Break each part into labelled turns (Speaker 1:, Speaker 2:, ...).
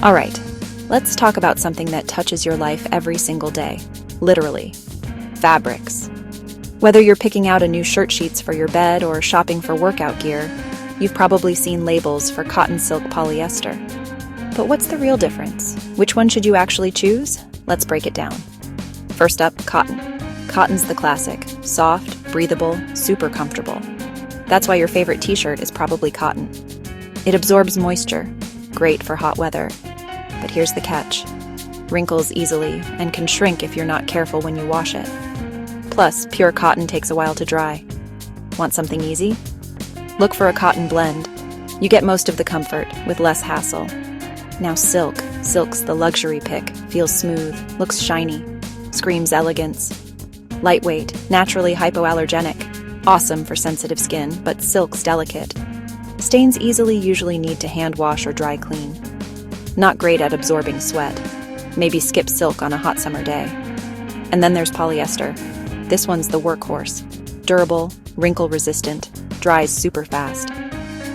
Speaker 1: All right, let's talk about something that touches your life every single day. Literally. Fabrics. Whether you're picking out a new shirt sheets for your bed or shopping for workout gear, you've probably seen labels for cotton, silk, polyester. But what's the real difference? Which one should you actually choose? Let's break it down. First up, cotton. Cotton's the classic. Soft, breathable, super comfortable. That's why your favorite t-shirt is probably cotton. It absorbs moisture. Great for hot weather. But here's the catch. Wrinkles easily and can shrink if you're not careful when you wash it. Plus, pure cotton takes a while to dry. Want something easy? Look for a cotton blend. You get most of the comfort with less hassle. Now silk. Silk's the luxury pick. Feels smooth, looks shiny, screams elegance. Lightweight, naturally hypoallergenic. Awesome for sensitive skin, but silk's delicate. Stains easily usually need to hand wash or dry clean. Not great at absorbing sweat. Maybe skip silk on a hot summer day. And then there's polyester. This one's the workhorse. Durable, wrinkle-resistant, dries super fast.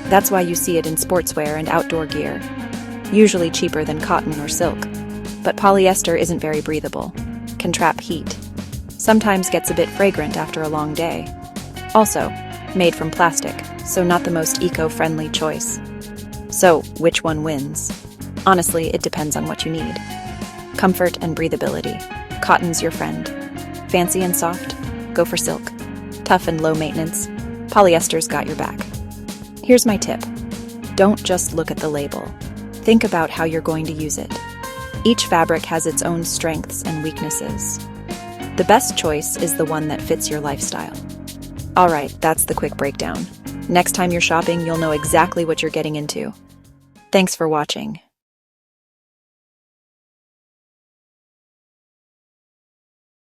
Speaker 1: That's why you see it in sportswear and outdoor gear. Usually cheaper than cotton or silk. But polyester isn't very breathable. Can trap heat. Sometimes gets a bit fragrant after a long day. Also, made from plastic, so not the most eco-friendly choice. So, which one wins? Honestly, it depends on what you need. Comfort and breathability. Cotton's your friend. Fancy and soft? Go for silk. Tough and low maintenance? Polyester's got your back. Here's my tip. Don't just look at the label. Think about how you're going to use it. Each fabric has its own strengths and weaknesses. The best choice is the one that fits your lifestyle. All right, that's the quick breakdown. Next time you're shopping, you'll know exactly what you're getting into. Thanks for watching.